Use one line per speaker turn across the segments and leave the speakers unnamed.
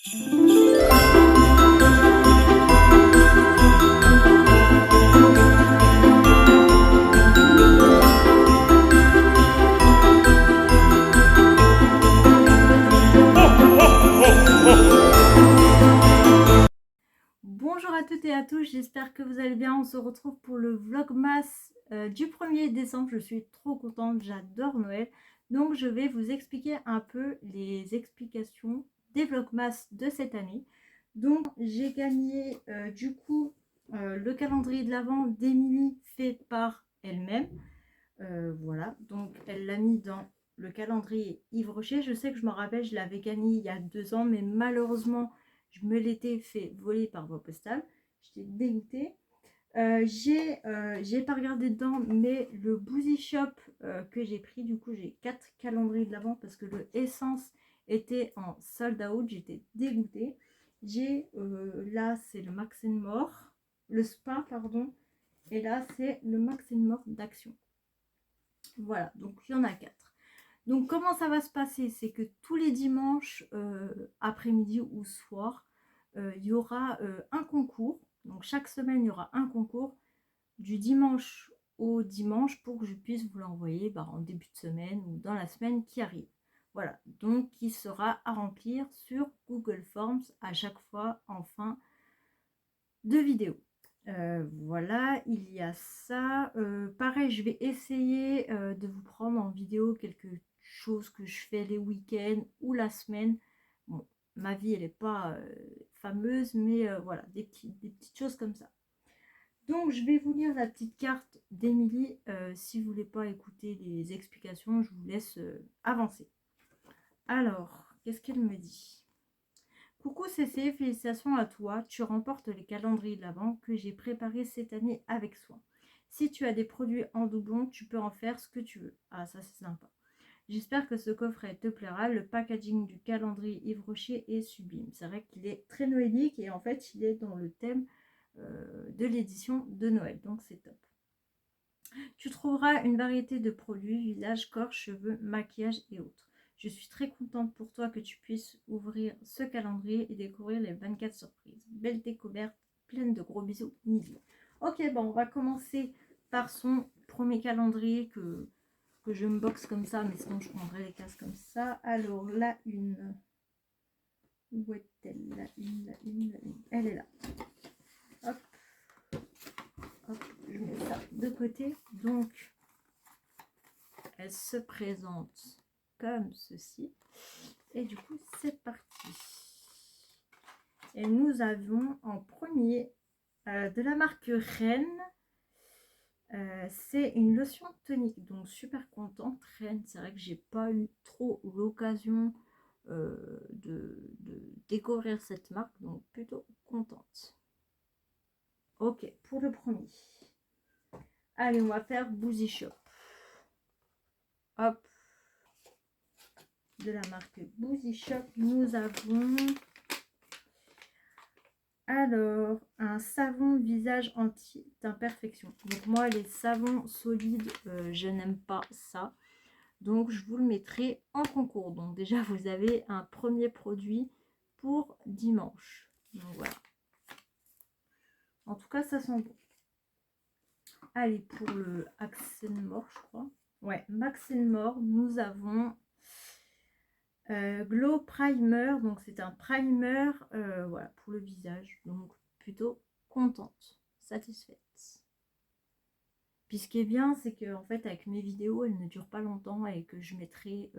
Bonjour à toutes et à tous, j'espère que vous allez bien. On se retrouve pour le vlogmas du 1er décembre. Je suis trop contente, j'adore Noël. Donc je vais vous expliquer un peu les explications des vlogmas de cette année. Donc j'ai gagné le calendrier de l'Avent d'Emilie fait par elle-même. Voilà, donc elle l'a mis dans le calendrier Yves Rocher. Je sais que je me rappelle, je l'avais gagné il y a 2 ans, mais malheureusement je me l'étais fait voler par voie postale. J'étais dégoûtée. J'ai pas regardé dedans, mais le Boozy Shop que j'ai pris, du coup j'ai 4 calendriers de l'Avent parce que le Essence était en sold out. J'étais dégoûtée. J'ai là c'est le Max More, le Spa pardon, et là c'est le Max More d'Action. Voilà, donc il y en a 4. Donc comment ça va se passer? C'est que tous les dimanches après-midi ou soir, il y aura un concours. Donc chaque semaine, il y aura un concours du dimanche au dimanche pour que je puisse vous l'envoyer en début de semaine ou dans la semaine qui arrive. Voilà, donc qui sera à remplir sur Google Forms à chaque fois en fin de vidéo. Voilà, il y a ça. Pareil, je vais essayer de vous prendre en vidéo quelque chose que je fais les week-ends ou la semaine. Bon, ma vie, elle n'est pas fameuse, mais voilà, des petites choses comme ça. Donc, je vais vous lire la petite carte d'Emilie. Si vous ne voulez pas écouter les explications, je vous laisse avancer. Alors, qu'est-ce qu'elle me dit ? Coucou CC, félicitations à toi, tu remportes les calendriers de l'Avent que j'ai préparés cette année avec soin. Si tu as des produits en doublon, tu peux en faire ce que tu veux. Ah, ça c'est sympa. J'espère que ce coffret te plaira. Le packaging du calendrier Yves Rocher est sublime. C'est vrai qu'il est très noélique et en fait il est dans le thème de l'édition de Noël, donc c'est top. Tu trouveras une variété de produits, visage, corps, cheveux, maquillage et autres. Je suis très contente pour toi que tu puisses ouvrir ce calendrier et découvrir les 24 surprises. Belle découverte, pleine de gros bisous, Milly. Ok, bon, on va commencer par son premier calendrier que je me boxe comme ça, mais sinon je prendrai les cases comme ça. Alors, la une. Où est-elle? La une. Elle est là. Hop. Hop, je mets ça de côté. Donc, elle se présente comme ceci. Et du coup, c'est parti. Et nous avons en premier de la marque Rennes. C'est une lotion tonique. Donc, super contente. Rennes, c'est vrai que j'ai pas eu trop l'occasion de découvrir cette marque. Donc, plutôt contente. Ok, pour le premier. Allez, on va faire Boozy Shop. Hop. De la marque Boozy Shop, nous avons alors un savon visage anti-imperfection. Donc moi les savons solides, je n'aime pas ça, donc je vous le mettrai en concours. Donc déjà vous avez un premier produit pour dimanche. Donc voilà, en tout cas ça sent bon. Allez, pour le Max More, je crois, ouais, Max More, nous avons Glow Primer. Donc c'est un primer voilà, pour le visage. Donc plutôt contente, satisfaite. Puis ce qui est bien, c'est que en fait avec mes vidéos, elles ne durent pas longtemps et que je mettrai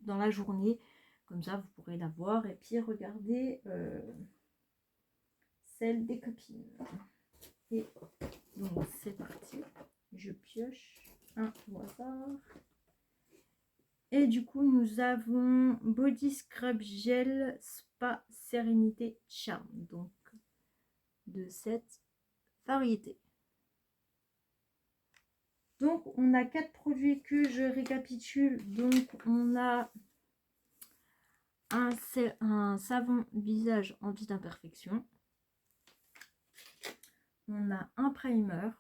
dans la journée. Comme ça, vous pourrez la voir et puis regarder celle des copines. Et donc c'est parti. Je pioche un au hasard. Et du coup, nous avons Body Scrub Gel Spa Sérénité Charme. Donc, de cette variété. Donc, on a 4 produits que je récapitule. Donc, on a un savon visage anti-imperfection. On a un primer.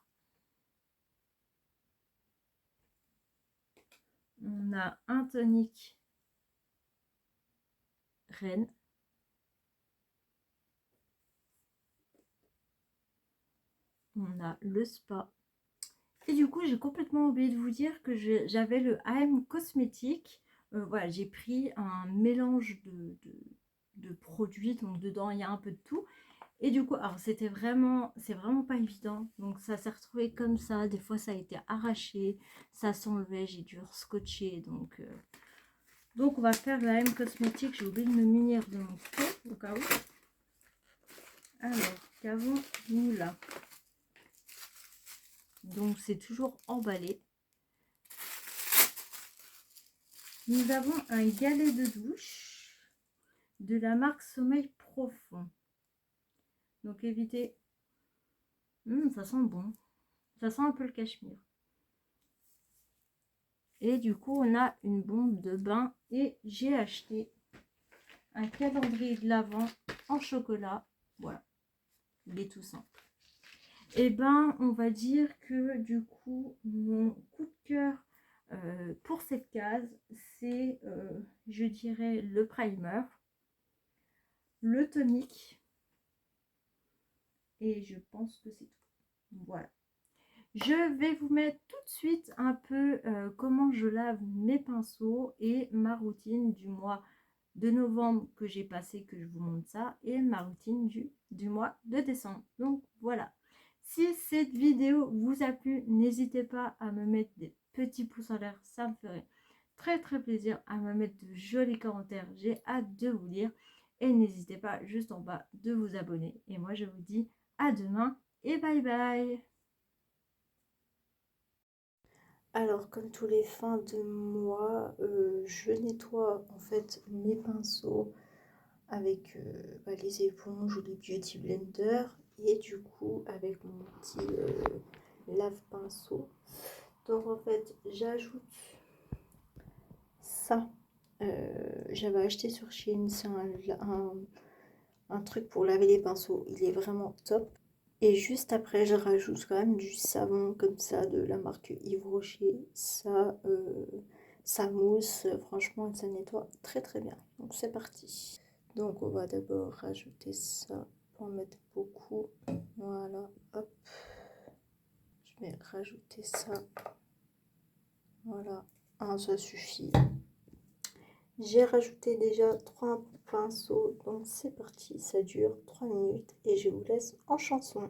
On a un tonique Rennes. on a le spa. Et du coup, j'ai complètement oublié de vous dire que j'avais le AM Cosmétique. Voilà, j'ai pris un mélange de produits, donc dedans il y a un peu de tout. Et du coup, alors c'est vraiment pas évident. Donc ça s'est retrouvé comme ça. Des fois ça a été arraché, ça s'enlevait, j'ai dû scotcher. Donc on va faire le AM Cosmétique. J'ai oublié de me munir de mon pot au cas où. Alors, qu'avons-nous là? Donc c'est toujours emballé. Nous avons un galet de douche de la marque Sommeil Profond. Donc évitez. Ça sent bon. Ça sent un peu le cachemire. Et du coup, on a une bombe de bain. Et j'ai acheté un calendrier de l'Avent en chocolat. Voilà. Il est tout simple. Et ben, on va dire que du coup, mon coup de cœur pour cette case, c'est, je dirais, le primer, le tonique. Et je pense que c'est tout. Voilà. Je vais vous mettre tout de suite un peu comment je lave mes pinceaux et ma routine du mois de novembre que j'ai passé, que je vous montre ça, et ma routine du mois de décembre. Donc voilà. Si cette vidéo vous a plu, n'hésitez pas à me mettre des petits pouces en l'air, ça me ferait très très plaisir, à me mettre de jolis commentaires. J'ai hâte de vous lire et n'hésitez pas juste en bas de vous abonner. Et moi je vous dis à demain et bye bye.
Alors, comme tous les fins de mois, je nettoie en fait mes pinceaux avec les éponges ou les beauty blender et du coup avec mon petit lave-pinceau. Donc en fait, j'ajoute ça. J'avais acheté sur Shein, c'est un truc pour laver les pinceaux. Il est vraiment top. Et juste après, je rajoute quand même du savon comme ça de la marque Yves Rocher. Ça mousse, franchement, ça nettoie très très bien. Donc c'est parti. Donc on va d'abord rajouter ça pour en mettre beaucoup. Voilà, hop. Je vais rajouter ça. Voilà, ça suffit. J'ai rajouté déjà 3 pinceaux, donc c'est parti. Ça dure 3 minutes et je vous laisse en chanson.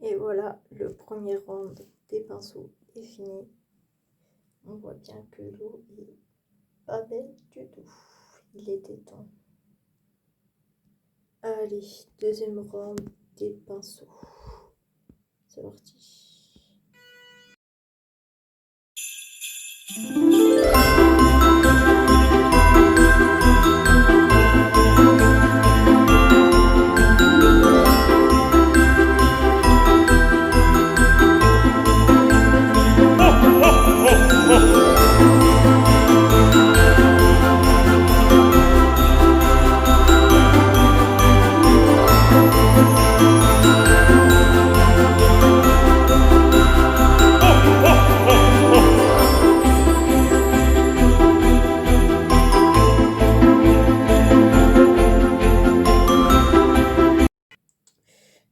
Et voilà, le premier round des pinceaux est fini. On voit bien que l'eau est pas belle du tout. Il était temps. Allez, deuxième round des pinceaux. C'est parti.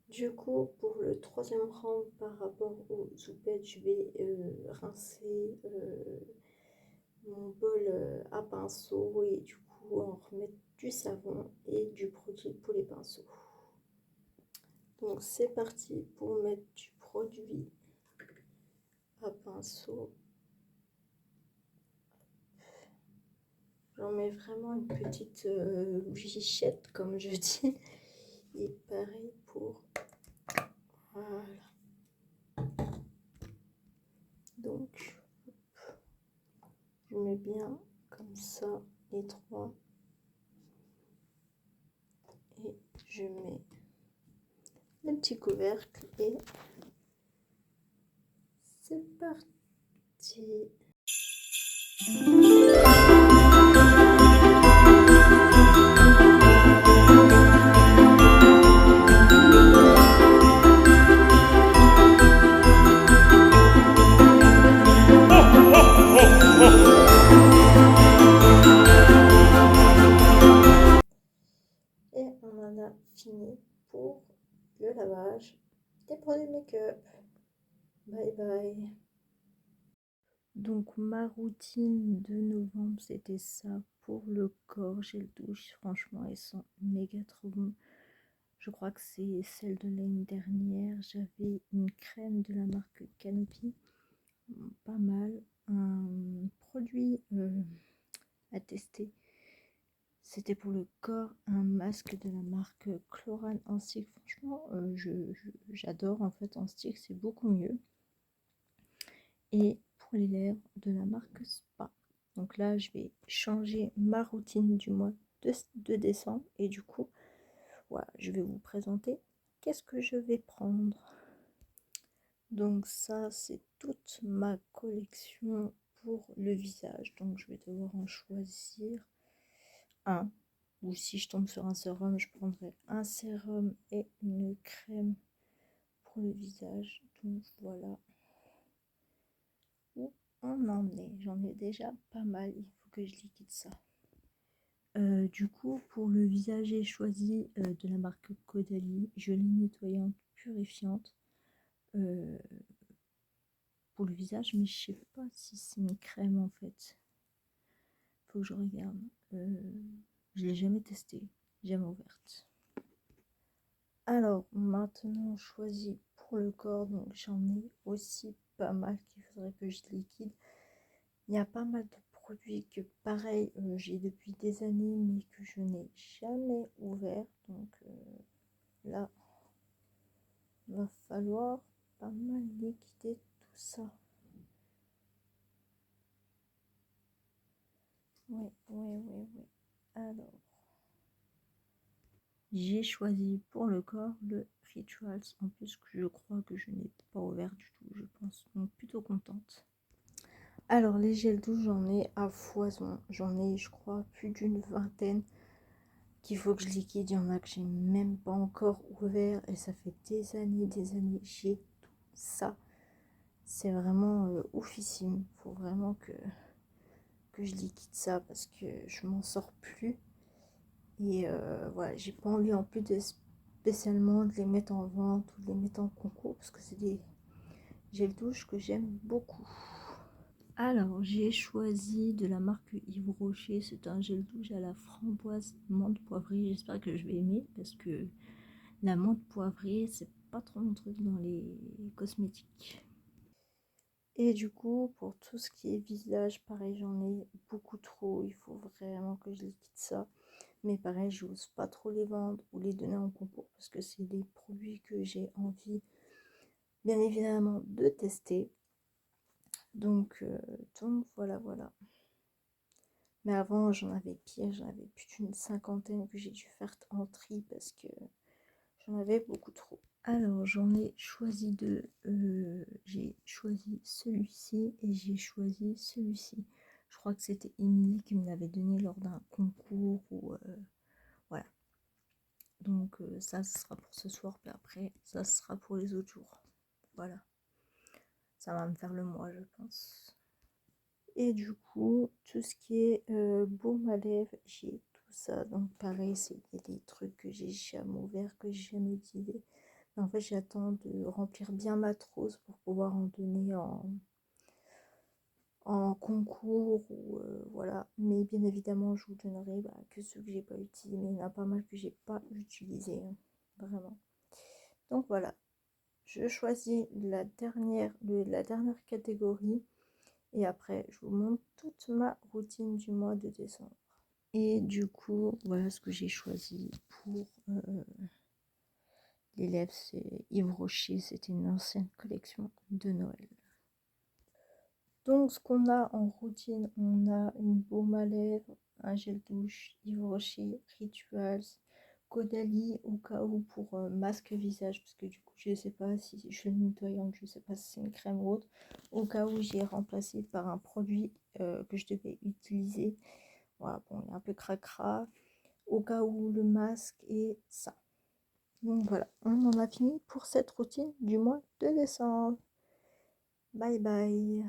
Du coup, pour le troisième round par rapport aux soupettes, je vais rincer mon bol à pinceau et du coup en remettre du savon et du produit pour les pinceaux. Donc c'est parti pour mettre du produit à pinceau. J'en mets vraiment une petite bichette comme je dis. Et pareil pour... Voilà. Donc je mets bien comme ça les trois et je mets le petit couvercle et c'est parti. Et on en a fini pour le lavage des produits make-up. Bye bye.
Donc ma routine de novembre, c'était ça pour le corps, gel douche. Franchement, elles sont méga trop bonnes. Je crois que c'est celle de l'année dernière. J'avais une crème de la marque Canopy, pas mal. Un produit à tester, c'était pour le corps, un masque de la marque Chlorane en stick. Franchement, j'adore en fait en stick, c'est beaucoup mieux. Et pour les lèvres de la marque Spa. Donc là, je vais changer ma routine du mois de décembre. Et du coup, voilà, je vais vous présenter qu'est-ce que je vais prendre. Donc ça, c'est toute ma collection pour le visage. Donc je vais devoir en choisir un. Ou si je tombe sur un sérum, je prendrai un sérum et une crème pour le visage. Donc voilà où on en est. J'en ai déjà pas mal. Il faut que je liquide ça. Du coup, pour le visage, j'ai choisi de la marque Caudalie gelée nettoyante purifiante pour le visage, mais je sais pas si c'est une crème en fait. Faut que je regarde. Je l'ai jamais testé, jamais ouverte. Alors maintenant, choisi pour le corps, donc j'en ai aussi pas mal qu'il faudrait que je liquide. Il y a pas mal de produits que pareil j'ai depuis des années mais que je n'ai jamais ouvert, donc là va falloir pas mal liquider tout ça. Ouais. Alors j'ai choisi pour le corps le Rituals, en plus que je crois que je n'ai pas ouvert du tout, je pense, donc plutôt contente. Alors les gels douche, j'en ai à foison, j'en ai je crois plus d'une vingtaine qu'il faut que je liquide. Il y en a que j'ai même pas encore ouvert et ça fait des années j'ai tout ça. C'est vraiment oufissime, faut vraiment que je liquide ça parce que je m'en sors plus. Et voilà, j'ai pas envie en plus de spécialement de les mettre en vente ou de les mettre en concours parce que c'est des gels douche que j'aime beaucoup. Alors, j'ai choisi de la marque Yves Rocher. C'est un gel douche à la framboise menthe poivrée. J'espère que je vais aimer parce que la menthe poivrée, c'est pas trop mon truc dans les cosmétiques. Et du coup, pour tout ce qui est visage, pareil, j'en ai beaucoup trop. Il faut vraiment que je liquide ça. Mais pareil, j'ose pas trop les vendre ou les donner en concours parce que c'est des produits que j'ai envie, bien évidemment, de tester. Donc voilà. Mais avant, j'en avais pire, j'en avais plus d'une cinquantaine que j'ai dû faire en tri parce que j'en avais beaucoup trop. Alors, j'en ai choisi deux. J'ai choisi celui-ci et j'ai choisi celui-ci. Je crois que c'était Émilie qui me l'avait donné lors d'un concours ou voilà. Donc ça, ce sera pour ce soir, puis après, ça sera pour les autres jours. Voilà. Ça va me faire le mois, je pense. Et du coup, tout ce qui est baume à lèvres, j'ai tout ça. Donc pareil, c'est des trucs que j'ai jamais ouverts, que j'ai jamais utilisé. En fait, j'attends de remplir bien ma trousse pour pouvoir en donner en concours ou voilà. Mais bien évidemment, je vous donnerai que ceux que j'ai pas utilisés. Mais il y en a pas mal que j'ai pas utilisé, hein, vraiment. Donc voilà, je choisis la dernière catégorie. Et après, je vous montre toute ma routine du mois de décembre. Et du coup, voilà ce que j'ai choisi pour les lèvres. C'est Yves Rocher, c'était une ancienne collection de Noël.
Donc, ce qu'on a en routine, on a une baume à lèvres, un gel douche, Yves Rocher, Rituals, Caudalie au cas où pour masque visage, parce que du coup, je sais pas si je suis nettoyante, je sais pas si c'est une crème ou autre, au cas où j'ai remplacé par un produit que je devais utiliser. Voilà, bon, il est un peu cracra, au cas où le masque et ça. Donc voilà, on en a fini pour cette routine du mois de décembre. Bye bye.